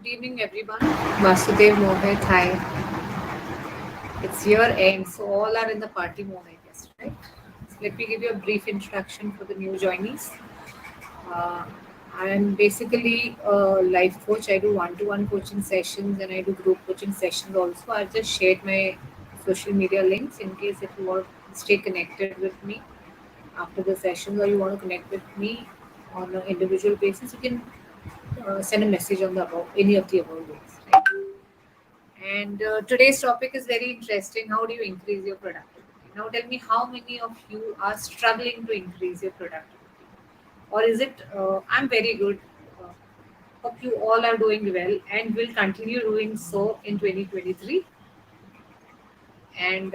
Good evening, everyone. Vasudev, Mohit, hi. It's year end, so all are in the party mode, I guess, right? So let me give you a brief introduction for the new joinees. Uh, I am basically a life coach. I do one-to-one coaching sessions and I do group coaching sessions also. I've just shared my social media links in case if you want to stay connected with me after the sessions or you want to connect with me on an individual basis. You can send a message on the above any of the above links. Right? And today's topic is very interesting. How do you increase your productivity? Now, tell me how many of you are struggling to increase your productivity? Or is it, I'm very good? Uh, Hope you all are doing well and will continue doing so in 2023. And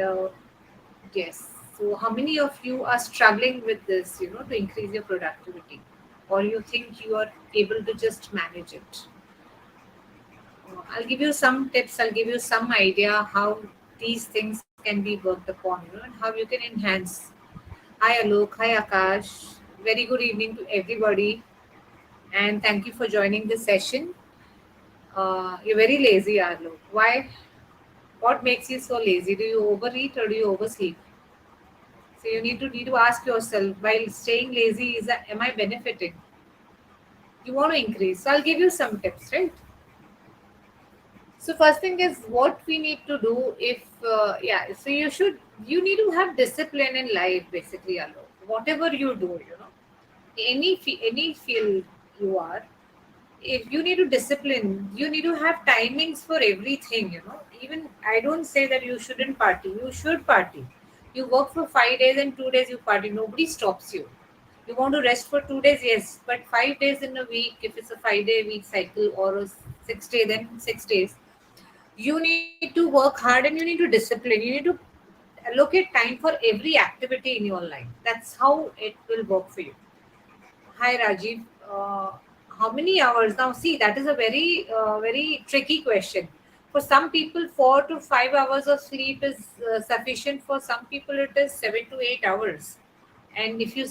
yes, so how many of you are struggling with this, to increase your productivity? Or you think you are able to just manage it? I'll give you some tips. I'll give you some idea how these things can be worked upon, and how you can enhance. Hi, Alok. Hi, Akash. Very good evening to everybody, and thank you for joining this session. You're very lazy, Alok. Why? What makes you so lazy? Do you overeat or do you oversleep? So you need to ask yourself. While staying lazy, am I benefiting? You want to increase. So I'll give you some tips, right? So first thing is what we need to do if yeah. So you need to have discipline in life basically, Alok. Whatever you do, any field you are, if you need to discipline, you need to have timings for everything. Even I don't say that you shouldn't party. You should party. You work for 5 days and 2 days you party. Nobody stops you. You want to rest for 2 days, yes, but 5 days in a week, if it's a 5 day week cycle or a 6 day, then 6 days you need to work hard and you need to discipline. You need to allocate time for every activity in your life. That's how it will work for you. Hi, Rajiv. How many hours? Now see, that is a very tricky question. For some people 4 to 5 hours of sleep is sufficient. For some people it is 7 to 8 hours. And if you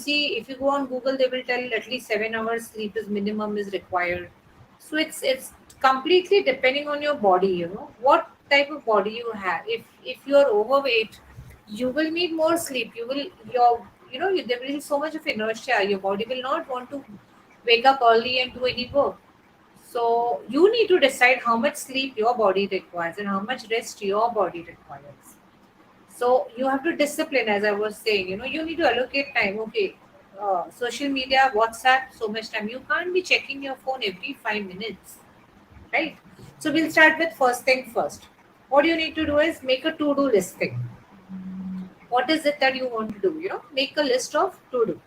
go on Google, they will tell at least 7 hours sleep is minimum is required. So it's completely depending on your body. What type of body you have. If you are overweight, you will need more sleep. You will your there will be so much of inertia. Your body will not want to wake up early and do any work. So you need to decide how much sleep your body requires and how much rest your body requires. So you have to discipline, as I was saying. You need to allocate time. Okay, social media, WhatsApp, so much time. You can't be checking your phone every 5 minutes, right? So we'll start with first thing first. What you need to do is make a to-do listing. What is it that you want to do? Make a list of to-do,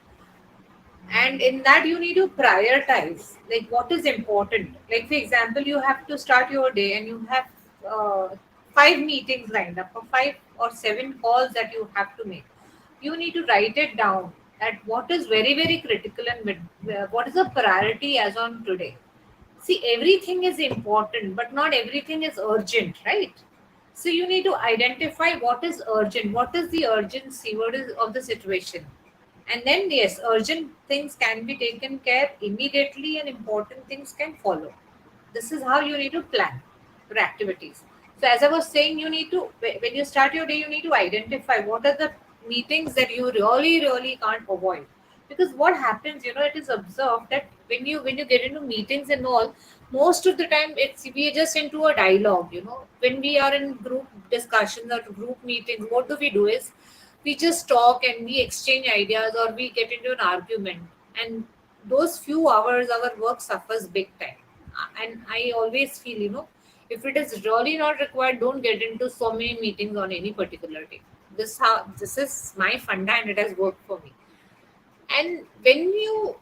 and in that you need to prioritize like what is important. Like for example, you have to start your day and you have 5 meetings lined up or 5 or 7 calls that you have to make. You need to write it down that what is very very critical and what is a priority as on today. See, everything is important, but not everything is urgent, right? So you need to identify what is urgent, what is the urgency, what is of the situation. And then yes, urgent things can be taken care immediately and important things can follow. This is how you need to plan your activities. So as I was saying, you need to when you start your day, you need to identify what are the meetings that you really can't avoid. Because what happens, it is observed that when you get into meetings and all, most of the time we are just into a dialogue. When we are in group discussions or group meetings, what do we do is we just talk and we exchange ideas or we get into an argument, and those few hours our work suffers big time. And I always feel, if it is really not required, don't get into so many meetings on any particular day. This is my funda and it has worked for me. And when you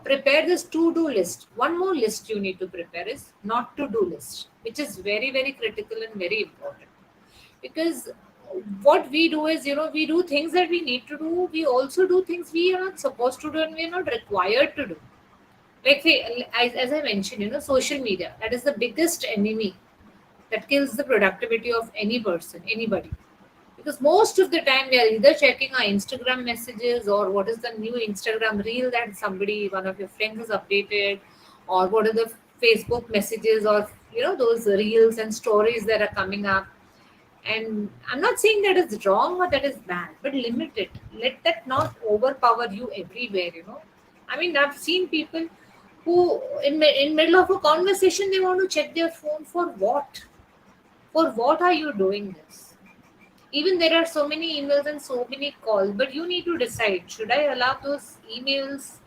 prepare this to-do list, one more list you need to prepare is not to-do list, which is very very critical and very important. Because what we do is, we do things that we need to do. We also do things we are not supposed to do and we are not required to do. Like as I mentioned, social media, that is the biggest enemy that kills the productivity of any person, anybody. Because most of the time we are either checking our Instagram messages or what is the new Instagram reel that one of your friends has updated, or what are the Facebook messages, or those reels and stories that are coming up. And I'm not saying that is wrong or that is bad, but limit it. Let that not overpower you everywhere. I mean, I've seen people who in middle of a conversation they want to check their phone. For what? For what are you doing this? Even there are so many emails and so many calls, but you need to decide, should I allow those emails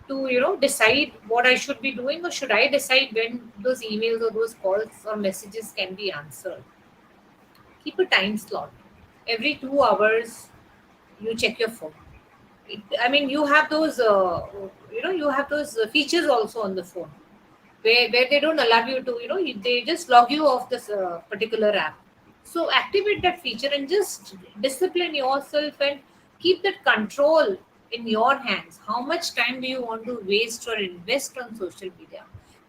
to decide what I should be doing, or should I decide when those emails or those calls or messages can be answered? Keep a time slot. Every 2 hours you check your phone. I mean, you have those features also on the phone, where they don't allow you to, they just log you off this particular app. So activate that feature and just discipline yourself and keep that control in your hands. How much time do you want to waste or invest on social media?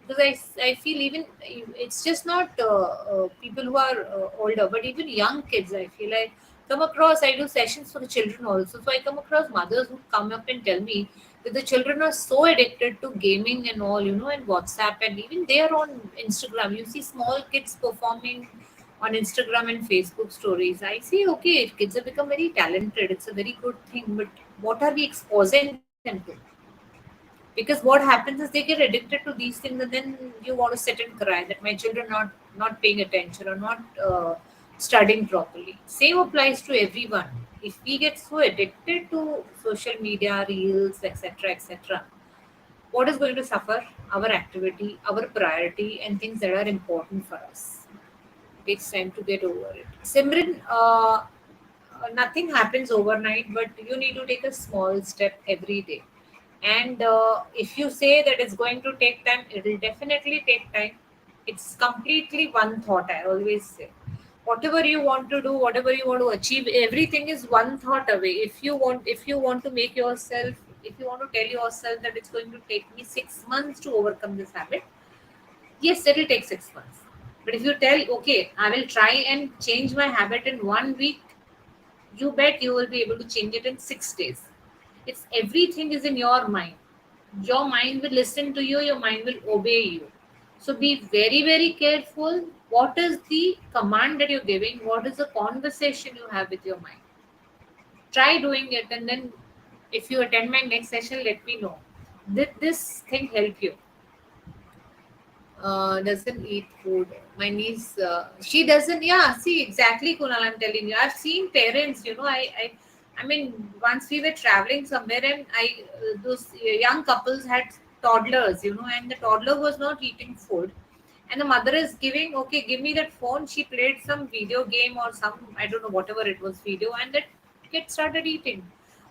Because I feel even it's just not people who are older, but even young kids. I feel I come across. I do sessions for the children also, so I come across mothers who come up and tell me that the children are so addicted to gaming and all, and WhatsApp, and even they are on Instagram. You see small kids performing on Instagram and Facebook stories. I say, okay, if kids have become very talented, it's a very good thing, but what are we exposing them to? Because what happens is they get addicted to these things, and then you want to sit and cry that my children not paying attention or not studying properly. Same applies to everyone. If we get so addicted to social media, reels, etc., etc., what is going to suffer? Our activity, our priority, and things that are important for us. Takes time to get over it. Simran, nothing happens overnight, but you need to take a small step every day. And if you say that it's going to take time, it will definitely take time. It's completely one thought, I always say. Whatever you want to do, whatever you want to achieve, everything is one thought away. If you want to make yourself, if you want to tell yourself that it's going to take me 6 months to overcome this habit, yes, it will take 6 months. But if you tell, okay, I will try and change my habit in 1 week, you bet you will be able to change it in 6 days. It's everything is in your mind. Your mind will listen to you, your mind will obey you. So be very, very careful. What is the command that you're giving? What is the conversation you have with your mind? Try doing it, and then if you attend my next session, let me know. Did this thing help you? Doesn't eat food. My niece, she doesn't. Yeah, see, exactly, Kunal. I'm telling you, I've seen parents. I mean, once we were traveling somewhere, and those young couples had toddlers. And the toddler was not eating food, and the mother is giving, okay, give me that phone. She played some video game or some, I don't know, whatever it was, video, and that kid started eating.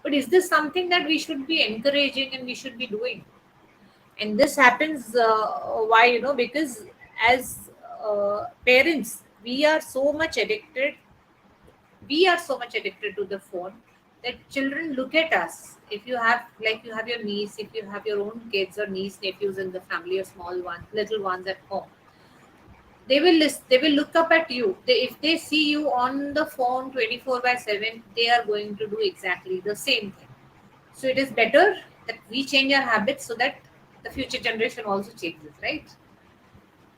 But is this something that we should be encouraging and we should be doing? And this happens, why? Because as parents, we are so much addicted to the phone that children look at us. If you have, like, you have your niece, if you have your own kids or niece nephews in the family, or small ones, little ones at home, they will look up at you. If they see you on the phone 24 by 7, they are going to do exactly the same thing. So it is better that we change our habits so that the future generation also changes, right?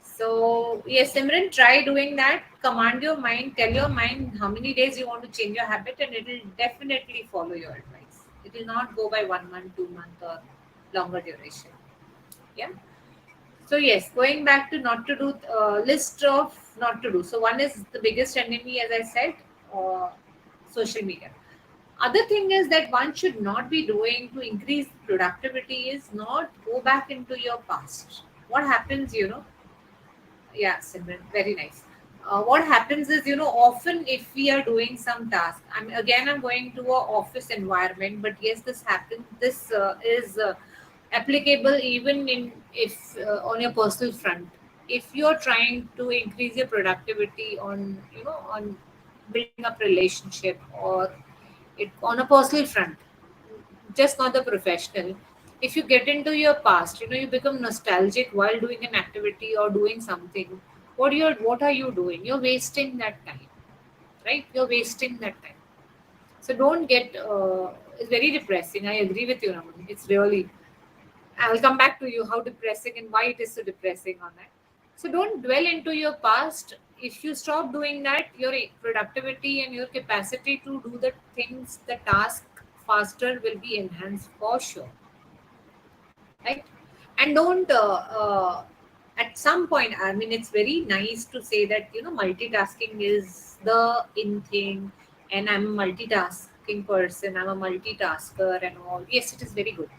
So yes, Simran, try doing that. Command your mind, tell your mind how many days you want to change your habit, and it will definitely follow your advice. It will not go by 1 month, 2 month, or longer duration. Yeah. So yes, going back to not to do, list of not to do. So one is the biggest enemy, as I said, uh, social media. Other thing is that one should not be doing to increase productivity is not go back into your past. What happens, yeah, Simran, very nice. What happens is, often if we are doing some task, I'm going to a office environment, but yes, this happens. This is applicable even in if on your personal front. If you're trying to increase your productivity on building up relationship, or it on a personal front, just not the professional. If you get into your past, you become nostalgic while doing an activity or doing something. What are you doing? You're wasting that time, right? You're wasting that time. So don't get. It's very depressing. I agree with you, Raman. It's really. I'll come back to you how depressing and why it is so depressing on that. So don't dwell into your past. If you stop doing that, your productivity and your capacity to do the things, the task faster will be enhanced for sure, right? And don't at some point, I mean, it's very nice to say that multitasking is the in thing, and I'm a multitasking person, I'm a multitasker and all. Yes, it is very good,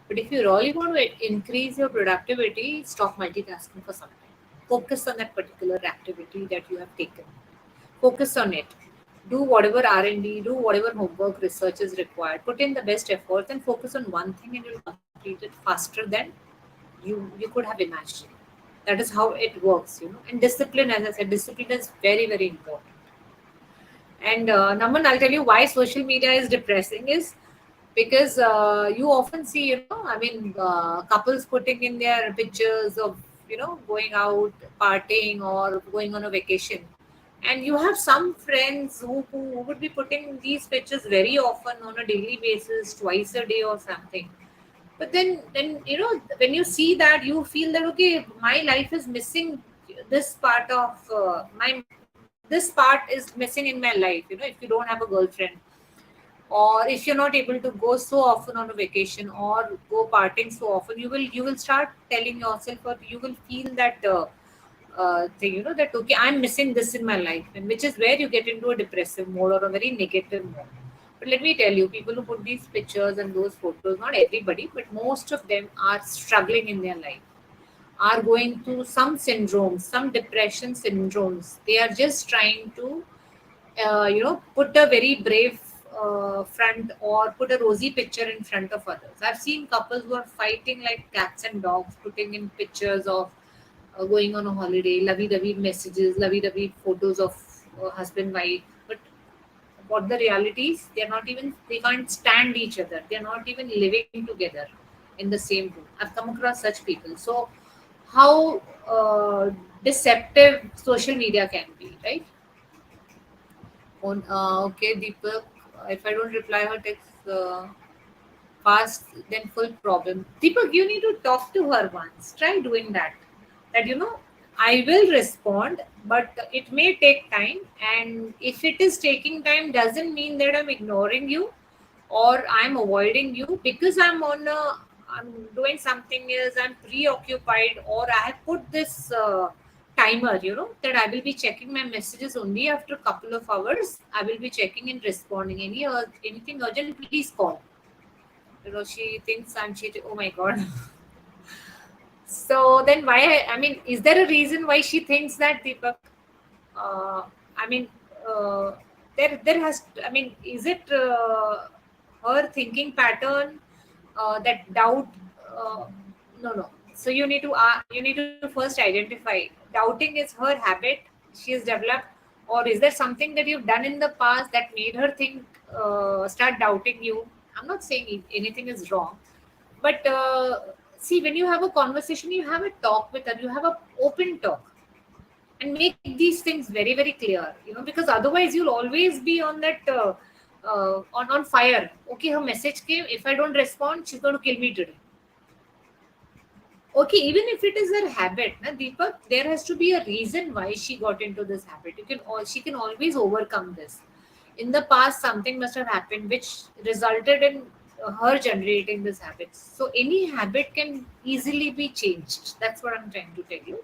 but if you really want to increase your productivity, stop multitasking for some time. Focus on that particular activity that you have taken. Focus on it. Do whatever R&D, do whatever homework research is required. Put in the best efforts and focus on one thing, and you'll complete it faster than you could have imagined. That is how it works. And discipline, as I said, discipline is very, very important. And Naman, I'll tell you why social media is depressing is because you often see, I mean, couples putting in their pictures of, going out, partying, or going on a vacation. And you have some friends who would be putting these pictures very often on a daily basis, twice a day or something. But then when you see that, you feel that okay, my life is missing this part of my this part is missing in my life. If you don't have a girlfriend, or if you're not able to go so often on a vacation or go partying so often, you will start telling yourself, or you will feel that thing, that okay, I'm missing this in my life, and which is where you get into a depressive mode or a very negative mode. But let me tell you, people who put these pictures and those photos, not everybody, but most of them are struggling in their life, are going through some syndromes, some depression syndromes. They are just trying to put a very brave front, or put a rosy picture in front of others. I've seen couples who are fighting like cats and dogs, putting in pictures of going on a holiday, lovey-dovey messages, lovey-dovey photos of husband, wife. But what the reality is, they can't stand each other. They're not even living together in the same room. I've come across such people. So, how deceptive social media can be, right? Okay, Deepak. If I don't reply her text fast, then full problem. Deepak, you need to talk to her once. Try doing that. That I will respond, but it may take time. And if it is taking time, doesn't mean that I'm ignoring you or I'm avoiding you because I'm doing something else. I'm preoccupied, or I have put this timer. That I will be checking my messages only after a couple of hours. I will be checking and responding. Anything urgent, please call. She thinks I'm cheating. Oh my god. So then why? I mean, is there a reason why she thinks that, Deepak? I mean, uh, there has. I mean, is it her thinking pattern that doubt? Uh, no. So you need to first identify. Doubting is her habit she has developed, or is there something that you've done in the past that made her think start doubting you? I'm not saying anything is wrong, but see, when you have a conversation, you have a talk with her, you have a open talk, and make these things very, very clear. Because otherwise you'll always be on that on fire. Okay, her message came. If I don't respond, she's going to kill me today. Okay, even if it is her habit, na, Deepak, there has to be a reason why she got into this habit. She can always overcome this. In the past, something must have happened which resulted in her generating this habit. So any habit can easily be changed. That's what I'm trying to tell you.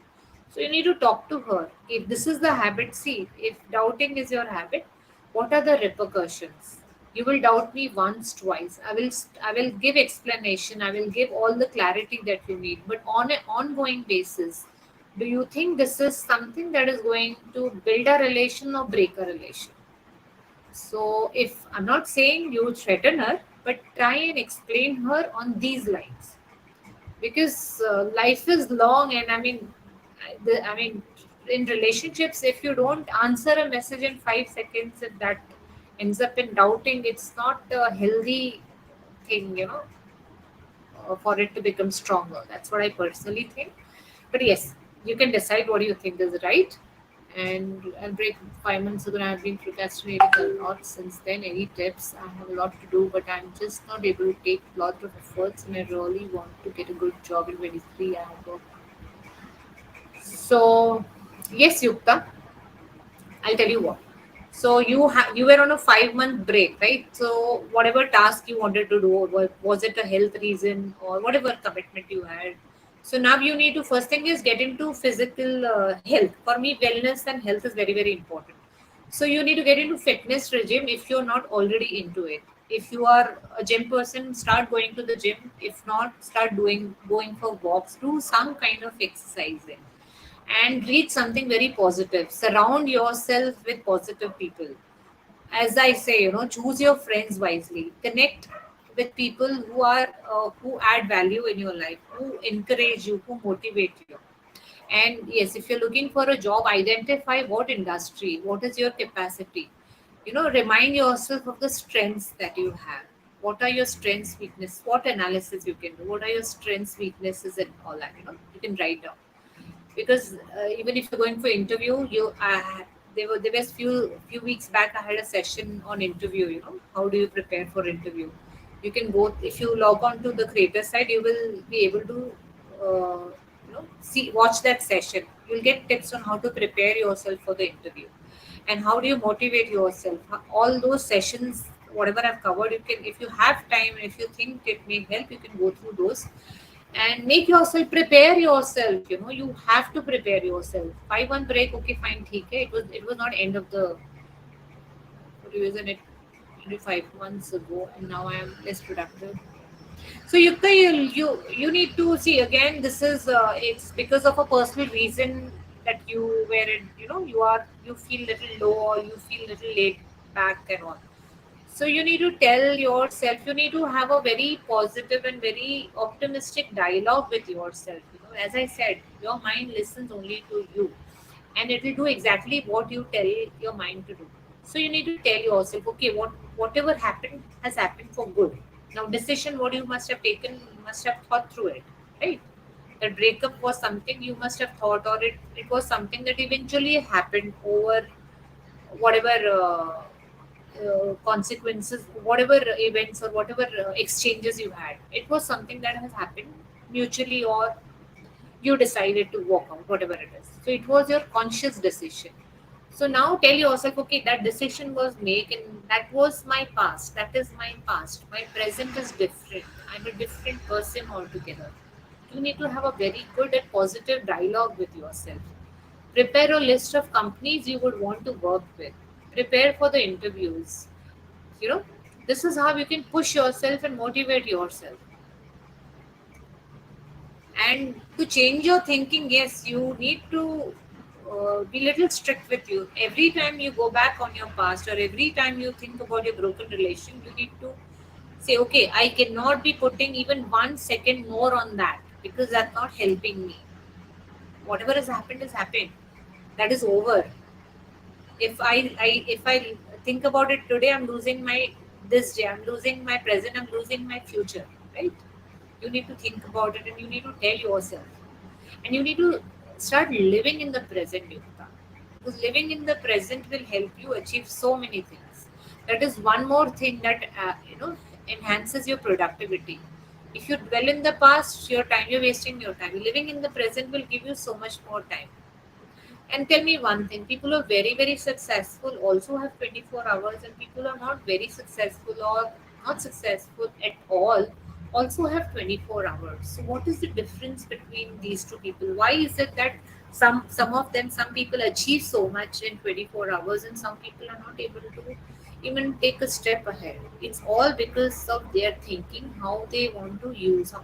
So you need to talk to her. If this is the habit, see, if doubting is your habit, what are the repercussions? You will doubt me once, twice. I will give explanation. I will give all the clarity that you need. But on an ongoing basis, do you think this is something that is going to build a relation or break a relation? So if I'm not saying you threaten her, but try and explain her on these lines, because life is long, and I mean, in relationships, if you don't answer a message in 5 seconds, if that ends up in doubting, it's not a healthy thing, for it to become stronger. That's what I personally think. But yes, you can decide what you think is right. and I'll break 5 months ago. And I've been procrastinating a lot since then. Any tips? I have a lot to do, but I'm just not able to take a lot of efforts, and I really want to get a good job in 23. I have work. So, yes, Yukta, I'll tell you what. So you were on a 5 month break, right? So whatever task you wanted to do, was it a health reason or whatever commitment you had? So now you need to first thing is get into physical health. For me, wellness and health is very very important. So you need to get into fitness regime if you're not already into it. If you are a gym person, start going to the gym. If not, start doing going for walks. Do some kind of exercising and read something very positive. Surround yourself with positive people. As I say, choose your friends wisely. Connect with people who add value in your life, who encourage you, who motivate you. And yes, if you're looking for a job, identify what industry, what is your capacity. Remind yourself of the strengths that you have. What are your strengths, weakness? What analysis you can do? What are your strengths, weaknesses, and all that? You can write down because even if you're going for interview, there was few weeks back I had a session on interview. How do you prepare for interview? You can go if you log on to the creator site, you will be able to see watch that session. You'll get tips on how to prepare yourself for the interview and how do you motivate yourself. All those sessions, whatever I've covered, you can, if you have time and if you think it may help, you can go through those and make yourself prepare yourself. You have to prepare yourself. 5 month break, okay, fine, theek hai. It was not end of the what isn't it 5 months ago, and now I am less productive. So Yukta, you need to see again. This is it's because of a personal reason that you were in. You feel little low or you feel little laid back and all. So you need to tell yourself. You need to have a very positive and very optimistic dialogue with yourself. As I said, your mind listens only to you, and it will do exactly what you tell your mind to do. So you need to tell yourself, okay, whatever happened has happened for good. Now, decision what you must have taken, you must have thought through it, right? That breakup was something you must have thought, or it was something that eventually happened over whatever consequences, whatever events or whatever exchanges you had. It was something that has happened mutually, or you decided to walk out, whatever it is. So it was your conscious decision. So now tell yourself, okay, that decision was made and that was my past. That is my past. My present is different. I'm a different person altogether. You need to have a very good and positive dialogue with yourself. Prepare a list of companies you would want to work with. Prepare for the interviews. You know, this is how you can push yourself and motivate yourself. And to change your thinking, yes, you need to be little strict with you. Every time you go back on your past or every time you think about your broken relation, you need to say, okay, I cannot be putting even 1 second more on that because that's not helping me. Whatever has happened. That is over. If I think about it today, I'm losing my this day, I'm losing my present, I'm losing my future, right? You need to think about it and you need to tell yourself. And you need to start living in the present, Yukta. Because living in the present will help you achieve so many things. That is one more thing that enhances your productivity. If you dwell in the past, your time you're wasting your time. Living in the present will give you so much more time. And tell me one thing, people who are very, very successful also have 24 hours, and people who are not very successful or not successful at all also have 24 hours. So, what is the difference between these two people? Why is it that some people achieve so much in 24 hours, and some people are not able to even take a step ahead? It's all because of their thinking, how they want to use,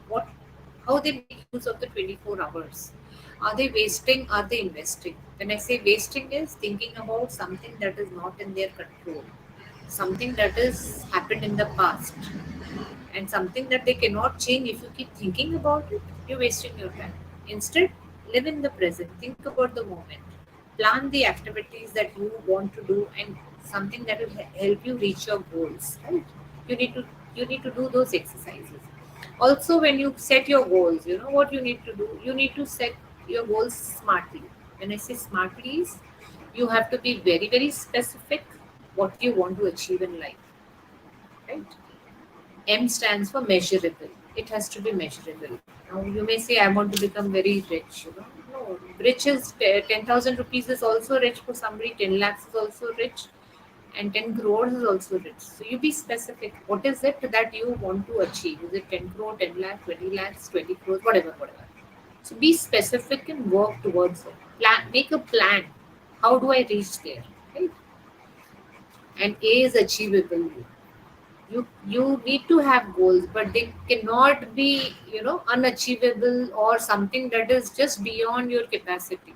how they make use of the 24 hours. Are they wasting? Are they investing? When I say wasting is thinking about something that is not in their control, something that has happened in the past, and something that they cannot change. If you keep thinking about it, you're wasting your time. Instead, live in the present. Think about the moment. Plan the activities that you want to do and something that will help you reach your goals. Right? You need to you need to do those exercises. Also, when you set your goals, what you need to do. You need to set your goals smartly. When I say smartly, is You have to be very, very specific what you want to achieve in life, right? M stands for measurable. It has to be measurable. Now you may say, I want to become very rich. No, rich is 10,000 rupees is also rich for somebody. 10 lakhs is also rich, and 10 crores is also rich. So you be specific. What is it that you want to achieve? Is it 10 crore, 10 lakhs, 20 lakhs, 20 crores, whatever, whatever. So be specific and work towards it. Plan, make a plan. How do I reach there? Right? And A is achievable. You need to have goals, but they cannot be unachievable or something that is just beyond your capacity.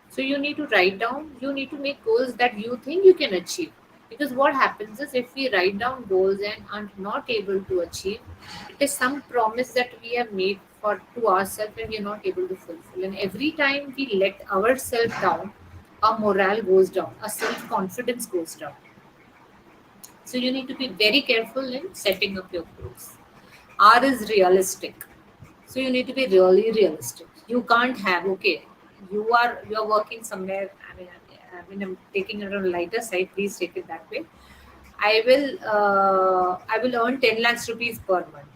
So you need to write down, you need to make goals that you think you can achieve. Because what happens is, if we write down goals and are not able to achieve, it is some promise that we have made for to ourselves and we are not able to fulfill. And every time we let ourselves down, our morale goes down, our self confidence goes down. So you need to be very careful in setting up your goals. R is realistic. So you need to be really realistic. You can't have, okay, you're working somewhere. I'm taking it on a lighter side. Please take it that way. I will earn 10 lakhs rupees per month.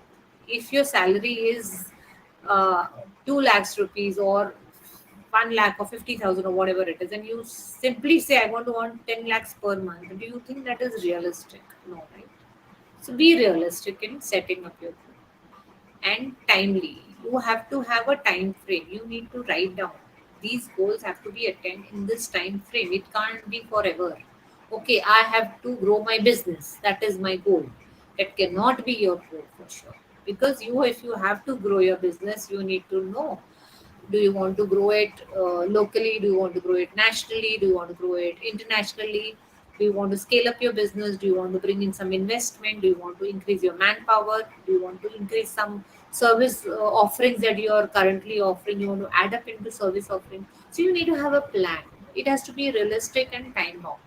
If your salary is 2 lakhs rupees or 1 lakh or 50,000 or whatever it is, and you simply say, I want to earn 10 lakhs per month, do you think that is realistic? No, right? So be realistic in setting up your goal and timely. You have to have a time frame. You need to write down. These goals have to be attained in this time frame. It can't be forever. Okay, I have to grow my business. That is my goal. That cannot be your goal for sure. Because if you have to grow your business, you need to know, do you want to grow it locally? Do you want to grow it nationally? Do you want to grow it internationally? Do you want to scale up your business? Do you want to bring in some investment? Do you want to increase your manpower? Do you want to increase some service offerings that you are currently offering? You want to add up into service offering. So you need to have a plan. It has to be realistic and time bound.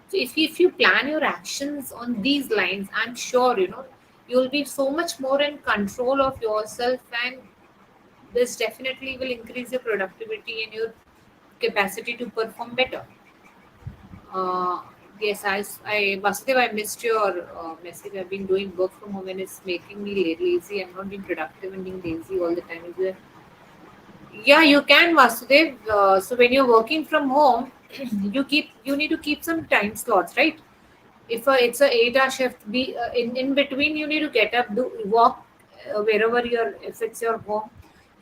So if you plan your actions on these lines, I'm sure you'll be so much more in control of yourself, and this definitely will increase your productivity and your capacity to perform better. Uh, yes, Vasudev, I missed your message. I've been doing work from home and it's making me lazy. I'm not being productive and being lazy all the time. Yeah, you can, Vasudev. So when you're working from home, you need to keep some time slots, right? If it's a 8 hour shift, be in between you need to get up, do walk wherever you're. If it's your home,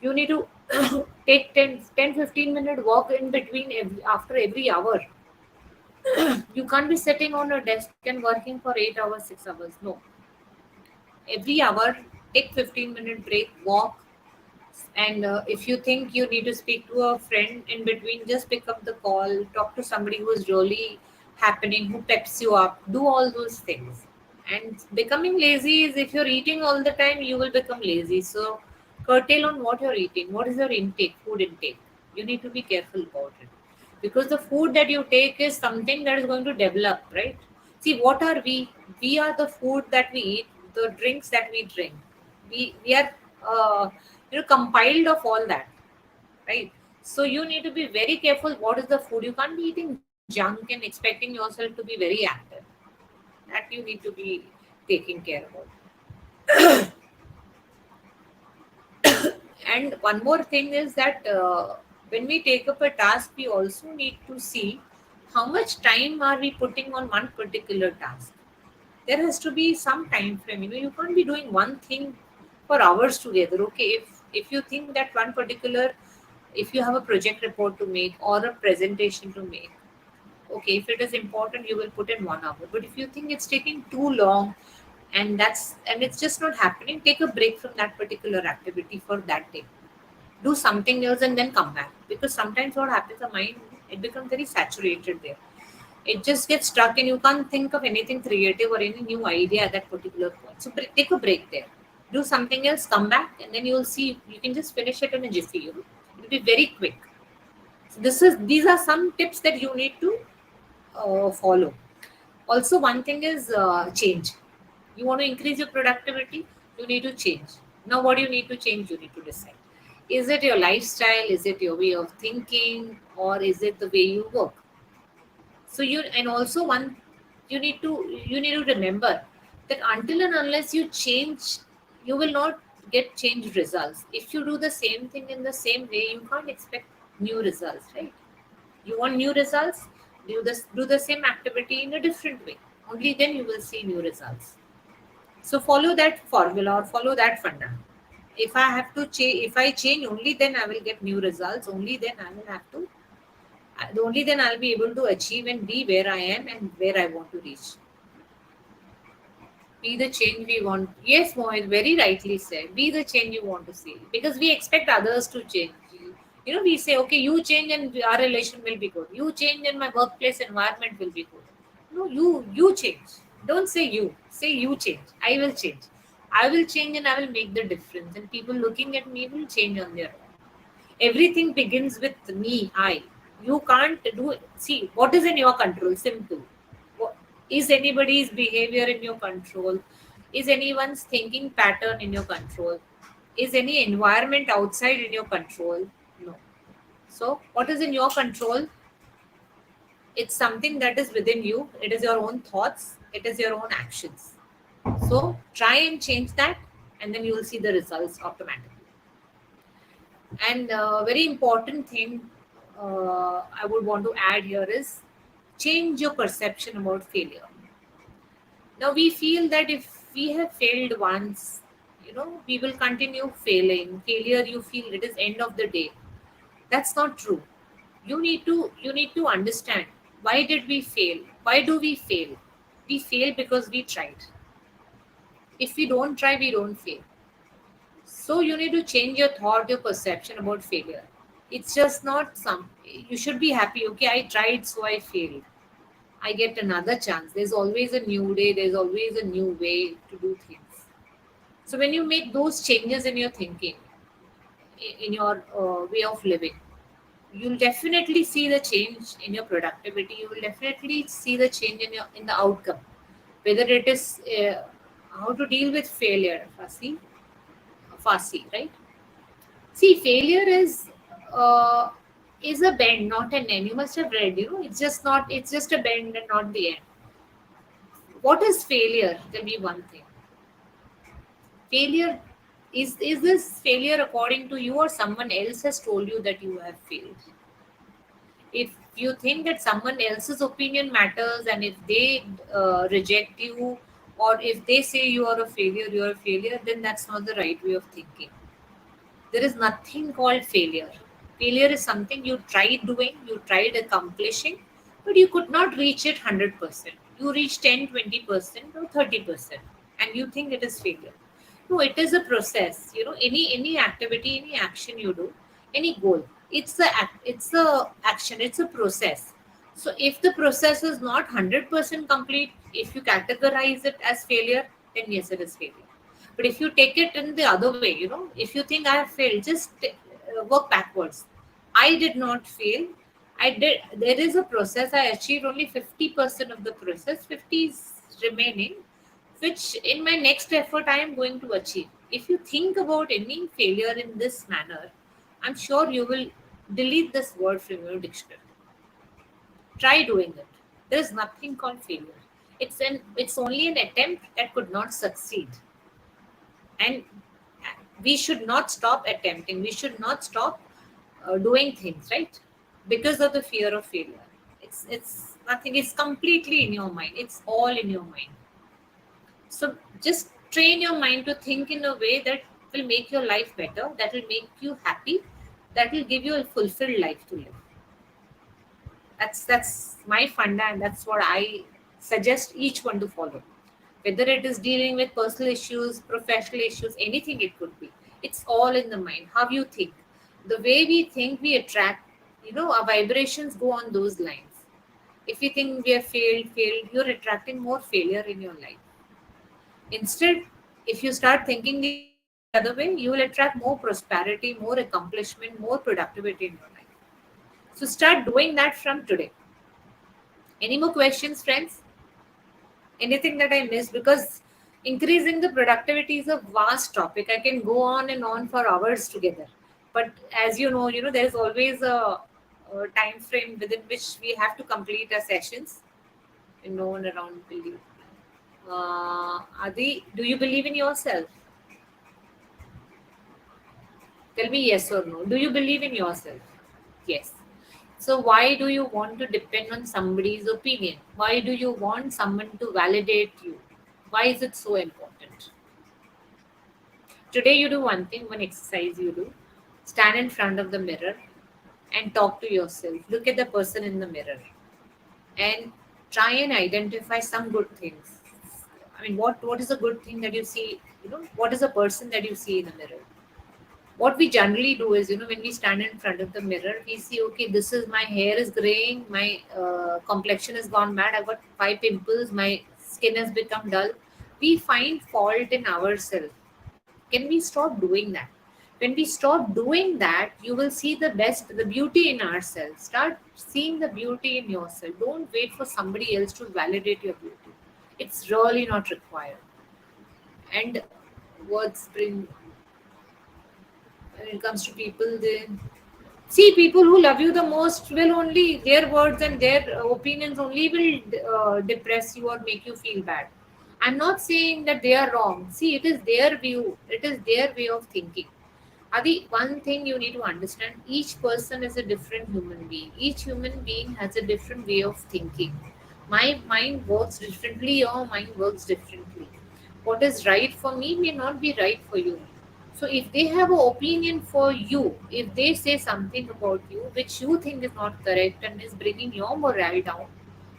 you need to take 10 15 minute walk in between after every hour. You can't be sitting on a desk and working for 8 hours 6 hours. No, every hour take 15-minute break, walk. And if you think you need to speak to a friend in between, just pick up the call, talk to somebody who is really happening, who peps you up, do all those things. And becoming lazy is, if you're eating all the time, you will become lazy. So curtail on what you're eating. What is your intake, food intake? You need to be careful about it. Because the food that you take is something that is going to develop, right? See, what are we? We are the food that we eat, the drinks that we drink. We are compiled of all that, right? So you need to be very careful what is the food. You can't be eating junk and expecting yourself to be very active. That you need to be taking care about. And one more thing is that when we take up a task, we also need to see how much time are we putting on one particular task. There has to be some time frame. You can't be doing one thing for hours together. Okay, if you think that one particular, if you have a project report to make or a presentation to make, okay, if it is important, you will put in 1 hour. But if you think it's taking too long, and it's just not happening, take a break from that particular activity for that day. Do something else and then come back. Because sometimes what happens, the mind, it becomes very saturated there. It just gets stuck and you can't think of anything creative or any new idea at that particular point. So take a break there. Do something else, come back, and then you'll see you can just finish it in a jiffy. It'll be very quick. So these are some tips that you need to follow. Also, one thing is change. You want to increase your productivity, you need to change. Now, what do you need to change? You need to decide. Is it your lifestyle? Is it your way of thinking? Or is it the way you work? So you, and also one, you need to remember that until and unless you change, you will not get changed results. If you do the same thing in the same way, you can't expect new results, right? You want new results, do the same activity in a different way. Only then you will see new results. So follow that formula or follow that funda. If I have to change, if I change, only then I will get new results. Only then I will have to. Only then I'll be able to achieve and be where I am and where I want to reach. Be the change we want. Yes, Mohit, very rightly said. Be the change you want to see. Because we expect others to change. We say, okay, you change and our relation will be good. You change and my workplace environment will be good. No, you change. Don't say you. Say you change. I will change. I will change and I will make the difference. And people looking at me will change on their own. Everything begins with me, I. You can't do it. See, what is in your control? Simple. What, is anybody's behavior in your control? Is anyone's thinking pattern in your control? Is any environment outside in your control? No. So what is in your control? It's something that is within you. It is your own thoughts, it is your own actions. So try and change that, and then you will see the results automatically. And very important thing I would want to add here is change your perception about failure. Now we feel that if we have failed once, we will continue failing. Failure, you feel it is end of the day. That's not true. You need to understand, why did we fail? Why do we fail? We fail because we tried. If we don't try, we don't fail. So you need to change your thought, your perception about failure. It's just not some. You should be happy. Okay, I tried, so I failed. I get another chance. There's always a new day. There's always a new way to do things. So when you make those changes in your thinking, in your way of living, you'll definitely see the change in your productivity. You will definitely see the change in the outcome. Whether it is how to deal with failure, fussy, right? See, failure uh, is a bend, not an end. You must have read, it's just not. It's just a bend and not the end. What is failure? Tell me one thing. Failure is this failure according to you, or someone else has told you that you have failed? If you think that someone else's opinion matters, and if they reject you, or if they say you are a failure, then that's not the right way of thinking. There is nothing called failure. Failure is something you tried doing, you tried accomplishing, but you could not reach it 100%. You reach 10, 20% or 30%, and you think it is failure. No, it is a process. Any activity, any action you do, any goal, it's a action, it's a process. So if the process is not 100% complete, if you categorize it as failure, then yes, it is failure. But if you take it in the other way, if you think I have failed, just work backwards. I did not fail. I did. There is a process. I achieved only 50% of the process. 50 is remaining, which in my next effort I am going to achieve. If you think about any failure in this manner, I'm sure you will delete this word from your dictionary. Try doing it. There is nothing called failure. It's only an attempt that could not succeed. And we should not stop attempting. We should not stop doing things, right? Because of the fear of failure. It's nothing. It's completely in your mind. It's all in your mind. So just train your mind to think in a way that will make your life better, that will make you happy, that will give you a fulfilled life to live. That's my funda, and that's what I suggest each one to follow. Whether it is dealing with personal issues, professional issues, anything it could be. It's all in the mind. How you think. The way we think, we attract, our vibrations go on those lines. If you think we have failed, you're attracting more failure in your life. Instead, if you start thinking the other way, you will attract more prosperity, more accomplishment, more productivity in your life. So start doing that from today. Any more questions, friends? Anything that I missed? Because increasing the productivity is a vast topic. I can go on and on for hours together. But as you know, there's always a time frame within which we have to complete our sessions, and no one around believe. Adi, do you believe in yourself? Tell me yes or no. Do you believe in yourself? Yes. So why do you want to depend on somebody's opinion? Why do you want someone to validate you? Why is it so important? Today you do one thing, one exercise you do. Stand in front of the mirror and talk to yourself. Look at the person in the mirror and try and identify some good things. I mean, what is a good thing that you see? What is a person that you see in the mirror? What we generally do is, when we stand in front of the mirror, we see, okay, this is my hair is graying, my complexion has gone bad, I've got 5 pimples, my skin has become dull. We find fault in ourselves. Can we stop doing that? When we stop doing that, you will see the best, the beauty in ourselves. Start seeing the beauty in yourself. Don't wait for somebody else to validate your beauty. It's really not required. And words bring, when it comes to people, they see, people who love you the most will only, their words and their opinions only will depress you or make you feel bad. I'm not saying that they are wrong. See, it is their view, it is their way of thinking. Adi, one thing you need to understand, each person is a different human being. Each human being has a different way of thinking. My mind works differently, your mind works differently. What is right for me may not be right for you. So if they have an opinion for you, if they say something about you which you think is not correct and is bringing your morale down,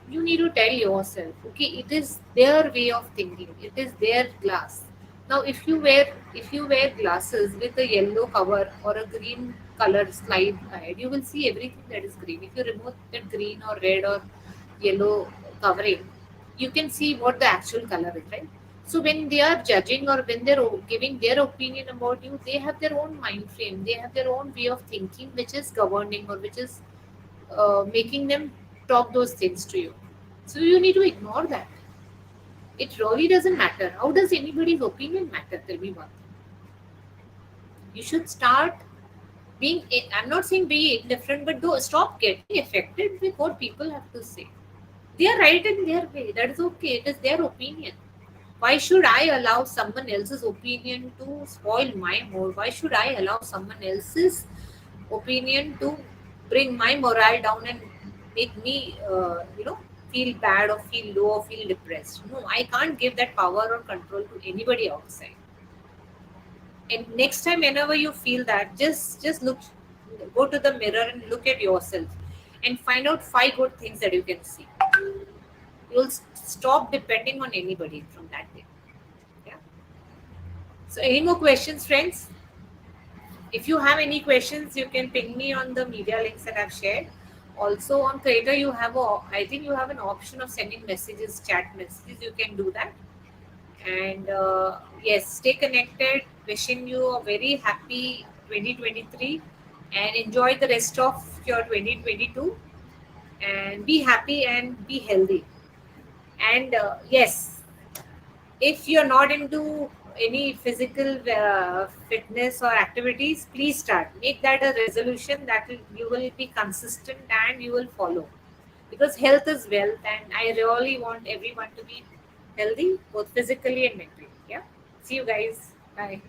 you need to tell yourself, okay, it is their way of thinking, it is their glass. Now if you wear glasses with a yellow cover or a green color slide ahead, you will see everything that is green. If you remove that green or red or yellow covering, you can see what the actual color is, right? So when they are judging or when they're giving their opinion about you, they have their own mind frame, they have their own way of thinking, which is governing or which is making them talk those things to you. So you need to ignore that. It really doesn't matter. How does anybody's opinion matter? Tell me one thing. You should start being. I'm not saying be indifferent, but stop getting affected with what people have to say. They are right in their way. That is okay. It is their opinion. Why should I allow someone else's opinion to spoil my mood? Why should I allow someone else's opinion to bring my morale down and make me, feel bad or feel low or feel depressed? No, I can't give that power or control to anybody outside. And next time, whenever you feel that, just look, go to the mirror and look at yourself, and find out 5 good things that you can see. You'll stop depending on anybody from that day. Yeah. So, any more questions, friends? If you have any questions, you can ping me on the media links that I've shared. Also on Creator, I think you have an option of sending messages, chat messages. You can do that. And yes, stay connected. Wishing you a very happy 2023 and enjoy the rest of your 2022. And be happy and be healthy. And yes, if you're not into any physical fitness or activities, please start. Make that a resolution that you will be consistent and you will follow. Because health is wealth, and I really want everyone to be healthy, both physically and mentally. Yeah. See you guys. Bye.